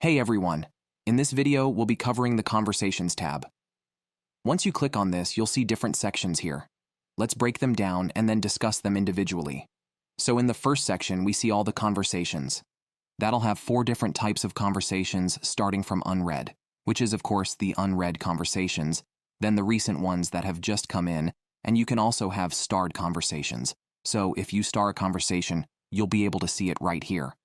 Hey everyone! In this video, we'll be covering the Conversations tab. Once you click on this, you'll see different sections here. Let's break them down and then discuss them individually. So in the first section, we see all the conversations. That'll have 4 different types of conversations starting from unread, which is of course the unread conversations, then the recent ones that have just come in, and you can also have starred conversations. So if you star a conversation, you'll be able to see it right here.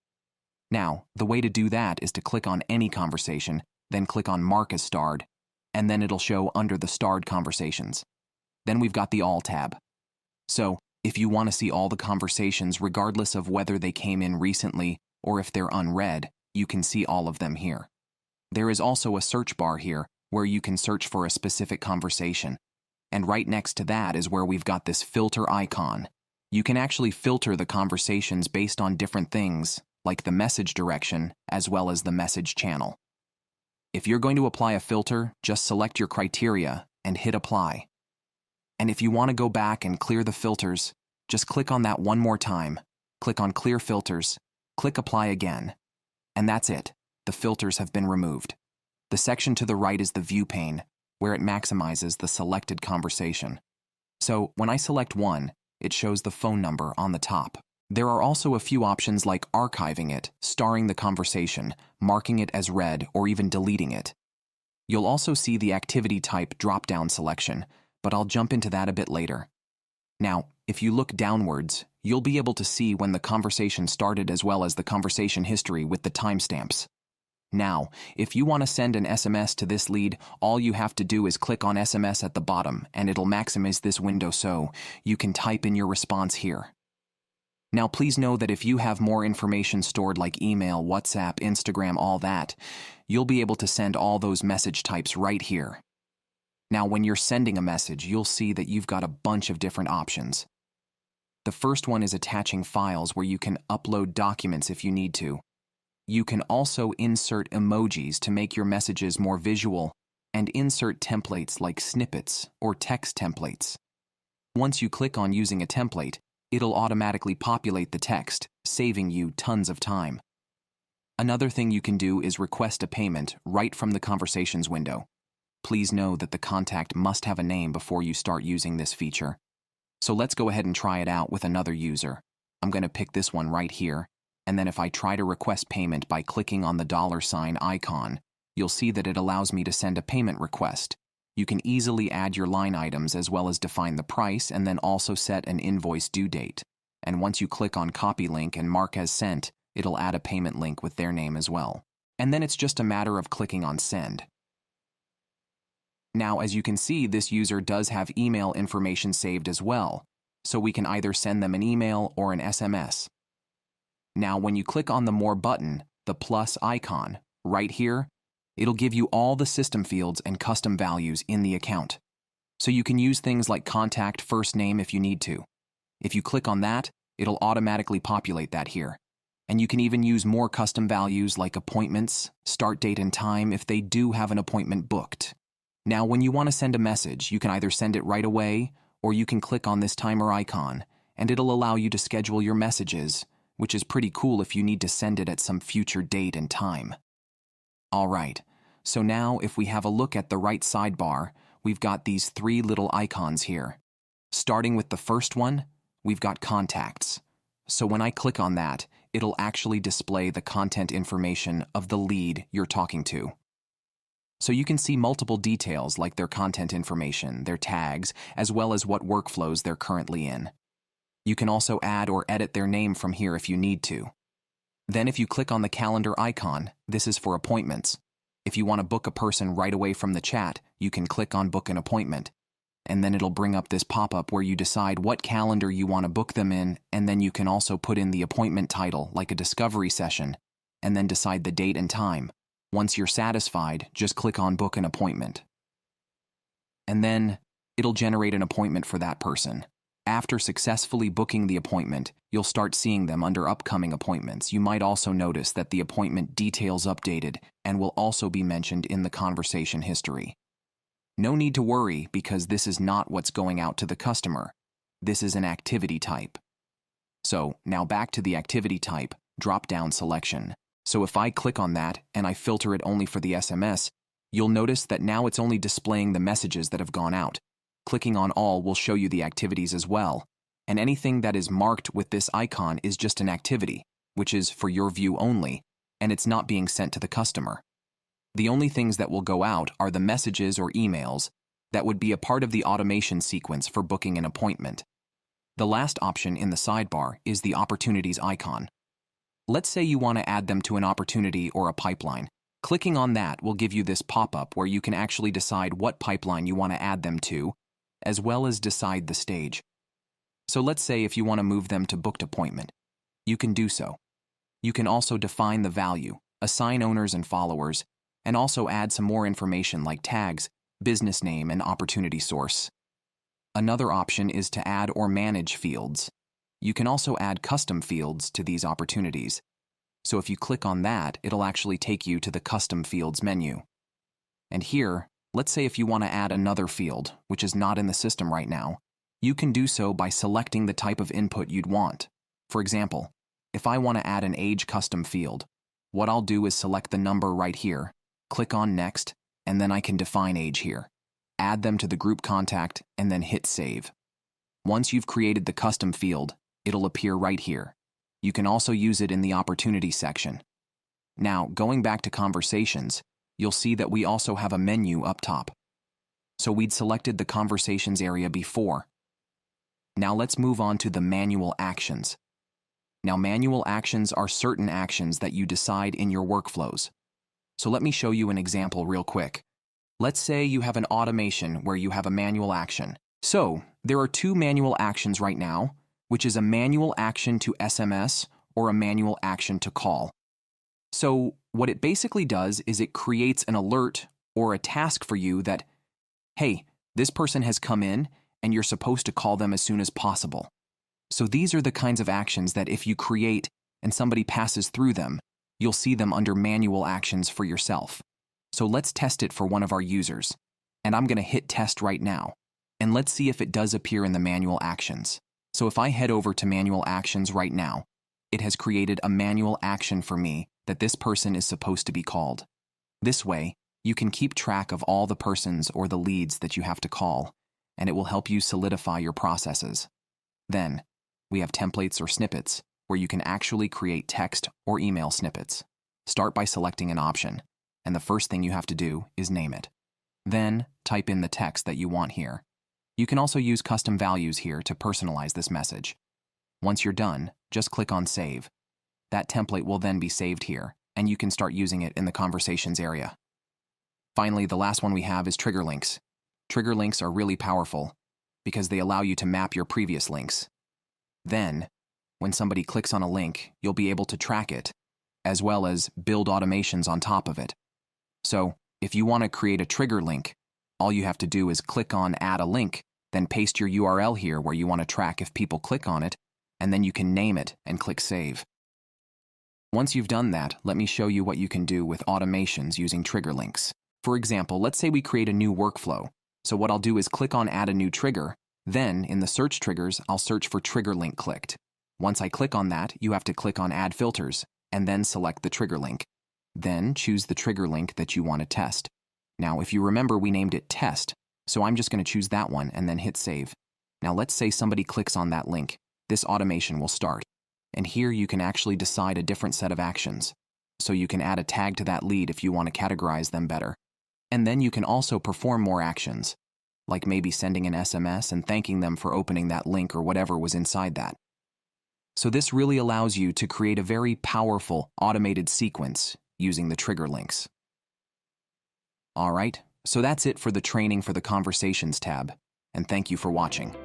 Now, the way to do that is to click on any conversation, then click on Mark as Starred, and then it'll show under the starred conversations. Then we've got the All tab. So, if you want to see all the conversations regardless of whether they came in recently or if they're unread, you can see all of them here. There is also a search bar here where you can search for a specific conversation. And right next to that is where we've got this filter icon. You can actually filter the conversations based on different things, like the message direction, as well as the message channel. If you're going to apply a filter, just select your criteria and hit apply. And if you want to go back and clear the filters, just click on that one more time, click on clear filters, click apply again. And that's it, the filters have been removed. The section to the right is the view pane, where it maximizes the selected conversation. So when I select one, it shows the phone number on the top. There are also a few options like archiving it, starring the conversation, marking it as read, or even deleting it. You'll also see the activity type drop-down selection, but I'll jump into that a bit later. Now, if you look downwards, you'll be able to see when the conversation started as well as the conversation history with the timestamps. Now, if you want to send an SMS to this lead, all you have to do is click on SMS at the bottom, and it'll maximize this window so you can type in your response here. Now please know that if you have more information stored like email, WhatsApp, Instagram, all that, you'll be able to send all those message types right here. Now when you're sending a message, you'll see that you've got a bunch of different options. The first one is attaching files where you can upload documents if you need to. You can also insert emojis to make your messages more visual and insert templates like snippets or text templates. Once you click on using a template, it'll automatically populate the text, saving you tons of time. Another thing you can do is request a payment right from the Conversations window. Please know that the contact must have a name before you start using this feature. So let's go ahead and try it out with another user. I'm going to pick this one right here, and then if I try to request payment by clicking on the $ icon, you'll see that it allows me to send a payment request. You can easily add your line items as well as define the price and then also set an invoice due date. And once you click on copy link and mark as sent, it'll add a payment link with their name as well. And then it's just a matter of clicking on send. Now, as you can see, this user does have email information saved as well, so we can either send them an email or an SMS. Now, when you click on the More button, the plus icon, right here, it'll give you all the system fields and custom values in the account. So you can use things like contact first name if you need to. If you click on that, it'll automatically populate that here. And you can even use more custom values like appointments, start date and time if they do have an appointment booked. Now, when you want to send a message, you can either send it right away or you can click on this timer icon and it'll allow you to schedule your messages, which is pretty cool if you need to send it at some future date and time. Alright, so now if we have a look at the right sidebar, we've got these 3 little icons here. Starting with the first one, we've got contacts. So when I click on that, it'll actually display the contact information of the lead you're talking to. So you can see multiple details like their contact information, their tags, as well as what workflows they're currently in. You can also add or edit their name from here if you need to. Then if you click on the calendar icon, this is for appointments. If you want to book a person right away from the chat, you can click on Book an Appointment. And then it'll bring up this pop-up where you decide what calendar you want to book them in, and then you can also put in the appointment title, like a discovery session, and then decide the date and time. Once you're satisfied, just click on Book an Appointment. And then it'll generate an appointment for that person. After successfully booking the appointment, you'll start seeing them under upcoming appointments. You might also notice that the appointment details updated and will also be mentioned in the conversation history. No need to worry because this is not what's going out to the customer. This is an activity type. So now back to the activity type, drop-down selection. So if I click on that and I filter it only for the SMS, you'll notice that now it's only displaying the messages that have gone out. Clicking on all will show you the activities as well. And anything that is marked with this icon is just an activity, which is for your view only, and it's not being sent to the customer. The only things that will go out are the messages or emails that would be a part of the automation sequence for booking an appointment. The last option in the sidebar is the opportunities icon. Let's say you want to add them to an opportunity or a pipeline. Clicking on that will give you this pop-up where you can actually decide what pipeline you want to add them to, as well as decide the stage. So let's say if you want to move them to booked appointment, you can do so. You can also define the value, assign owners and followers, and also add some more information like tags, business name, and opportunity source. Another option is to add or manage fields. You can also add custom fields to these opportunities. So if you click on that, it'll actually take you to the custom fields menu. And here, let's say if you want to add another field, which is not in the system right now, you can do so by selecting the type of input you'd want. For example, if I want to add an age custom field, what I'll do is select the number right here, click on Next, and then I can define age here. Add them to the group contact, and then hit Save. Once you've created the custom field, it'll appear right here. You can also use it in the opportunity section. Now, going back to conversations, you'll see that we also have a menu up top. So we'd selected the conversations area before. Now let's move on to the manual actions. Now, manual actions are certain actions that you decide in your workflows. So let me show you an example real quick. Let's say you have an automation where you have a manual action. So there are two manual actions right now, which is a manual action to SMS or a manual action to call. So what it basically does is it creates an alert or a task for you that, hey, this person has come in and you're supposed to call them as soon as possible. So these are the kinds of actions that if you create and somebody passes through them, you'll see them under manual actions for yourself. So let's test it for one of our users. And I'm going to hit test right now. And let's see if it does appear in the manual actions. So if I head over to manual actions right now, it has created a manual action for me that this person is supposed to be called. This way, you can keep track of all the persons or the leads that you have to call, and it will help you solidify your processes. Then, we have templates or snippets, where you can actually create text or email snippets. Start by selecting an option, and the first thing you have to do is name it. Then, type in the text that you want here. You can also use custom values here to personalize this message. Once you're done, just click on Save. That template will then be saved here, and you can start using it in the conversations area. Finally, the last one we have is trigger links. Trigger links are really powerful because they allow you to map your previous links. Then, when somebody clicks on a link, you'll be able to track it, as well as build automations on top of it. So, if you want to create a trigger link, all you have to do is click on Add a Link, then paste your URL here where you want to track if people click on it, and then you can name it and click Save. Once you've done that, let me show you what you can do with automations using trigger links. For example, let's say we create a new workflow. So what I'll do is click on Add a New Trigger, then in the search triggers, I'll search for trigger link clicked. Once I click on that, you have to click on Add Filters, and then select the trigger link. Then choose the trigger link that you want to test. Now, if you remember, we named it Test, so I'm just going to choose that one and then hit Save. Now, let's say somebody clicks on that link. This automation will start. And here you can actually decide a different set of actions. So you can add a tag to that lead if you want to categorize them better. And then you can also perform more actions, like maybe sending an SMS and thanking them for opening that link or whatever was inside that. So this really allows you to create a very powerful automated sequence using the trigger links. All right, so that's it for the training for the Conversations tab, and thank you for watching.